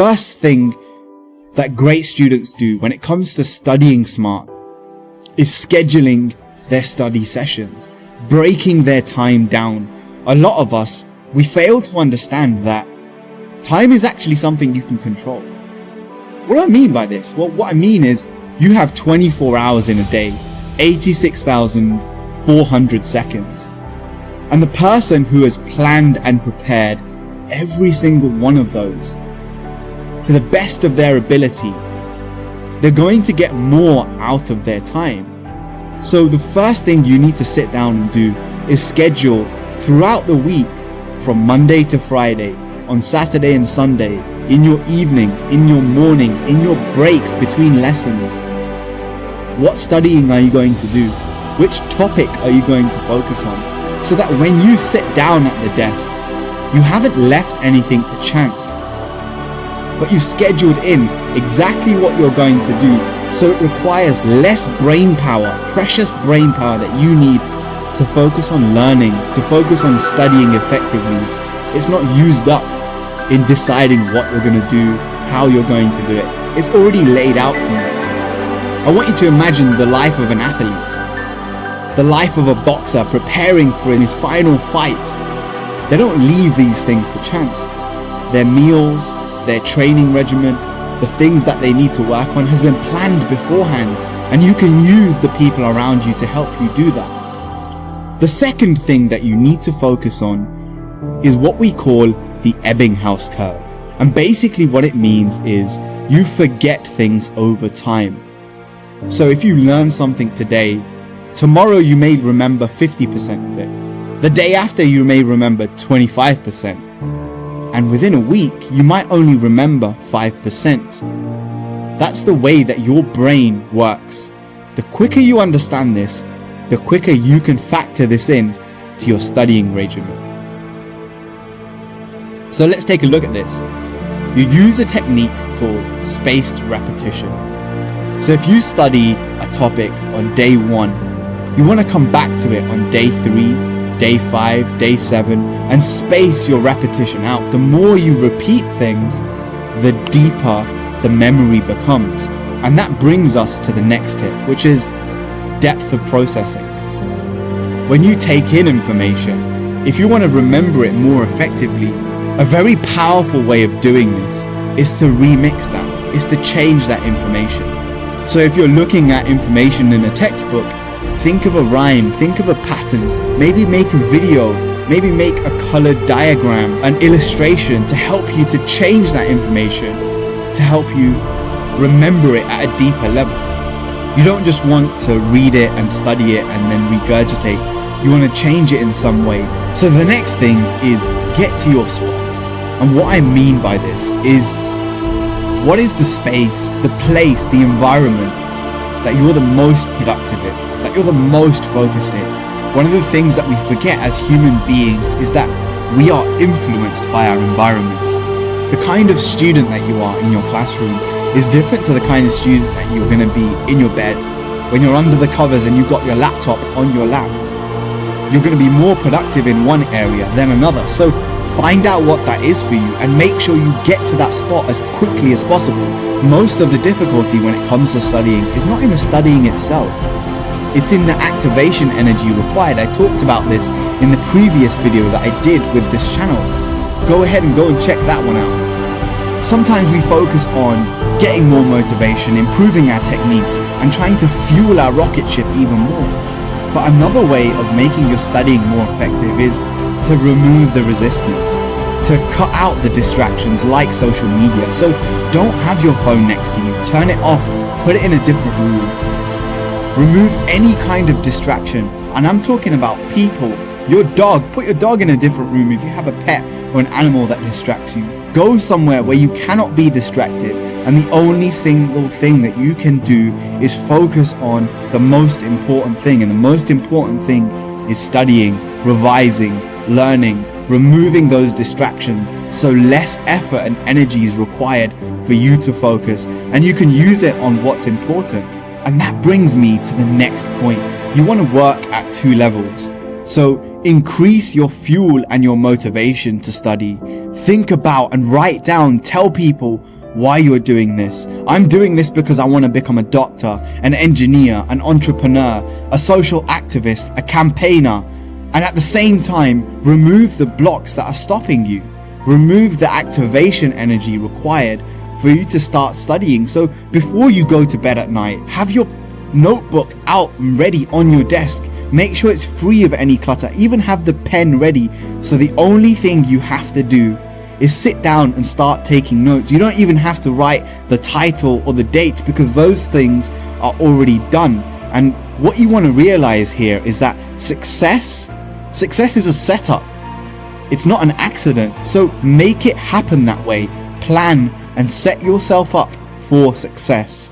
First thing that great students do when it comes to studying smart is scheduling their study sessions, breaking their time down. A lot of us, we fail to understand that time is actually something you can control. What do I mean by this? Well, what I mean is you have 24 hours in a day, 86,400 seconds. And the person who has planned and prepared every single one of those to the best of their ability, they're going to get more out of their time. So the first thing you need to sit down and do is schedule throughout the week, from Monday to Friday, on Saturday and Sunday, in your evenings, in your mornings, in your breaks between lessons. What studying are you going to do? Which topic are you going to focus on? So that when you sit down at the desk, you haven't left anything to chance, but you've scheduled in exactly what you're going to do. So it requires less brain power, precious brain power that you need to focus on learning, to focus on studying effectively. It's not used up in deciding what you're going to do, how you're going to do it. It's already laid out for you. I want you to imagine the life of an athlete, the life of a boxer preparing for his final fight. They don't leave these things to chance. Their meals, their training regimen, the things that they need to work on has been planned beforehand, and you can use the people around you to help you do that. The second thing that you need to focus on is what we call the Ebbinghaus curve. And basically what it means is you forget things over time. So if you learn something today, tomorrow you may remember 50% of it. The day after you may remember 25%. And within a week, you might only remember 5%. That's the way that your brain works. The quicker you understand this, the quicker you can factor this in to your studying regimen. So let's take a look at this. You use a technique called spaced repetition. So if you study a topic on day 1, you want to come back to it on day 3, day 5, day 7, and space your repetition out. The more you repeat things, the deeper the memory becomes. And that brings us to the next tip, which is depth of processing. When you take in information, if you want to remember it more effectively, a very powerful way of doing this is to remix that, is to change that information. So if you're looking at information in a textbook, think of a rhyme, think of a pattern, maybe make a video, maybe make a colored diagram, an illustration to help you to change that information, to help you remember it at a deeper level. You don't just want to read it and study it and then regurgitate. You want to change it in some way. So the next thing is get to your spot. And what I mean by this is, what is the space, the place, the environment that you're the most productive in, that you're the most focused in? One of the things that we forget as human beings is that we are influenced by our environment. The kind of student that you are in your classroom is different to the kind of student that you're going to be in your bed. When you're under the covers and you've got your laptop on your lap, you're going to be more productive in one area than another. So find out what that is for you and make sure you get to that spot as quickly as possible. Most of the difficulty when it comes to studying is not in the studying itself. It's in the activation energy required. I talked about this in the previous video that I did with this channel. Go ahead and go and check that one out. Sometimes we focus on getting more motivation, improving our techniques, and trying to fuel our rocket ship even more. But another way of making your studying more effective is to remove the resistance, to cut out the distractions like social media. So don't have your phone next to you, turn it off, put it in a different room. Remove any kind of distraction, and I'm talking about people. Your dog, put your dog in a different room if you have a pet or an animal that distracts you. Go somewhere where you cannot be distracted, and the only single thing that you can do is focus on the most important thing, and the most important thing is studying, revising, learning, removing those distractions, so less effort and energy is required for you to focus, and you can use it on what's important. And that brings me to the next point. You want to work at 2 levels. So increase your fuel and your motivation to study. Think about and write down, tell people why you're doing this. I'm doing this because I want to become a doctor, an engineer, an entrepreneur, a social activist, a campaigner. And at the same time, remove the blocks that are stopping you. Remove the activation energy required for you to start studying. So before you go to bed at night, have your notebook out and ready on your desk. Make sure it's free of any clutter. Even have the pen ready. So the only thing you have to do is sit down and start taking notes. You don't even have to write the title or the date, because those things are already done. And what you want to realize here is that success is a setup. It's not an accident. So make it happen that way. Plan and set yourself up for success.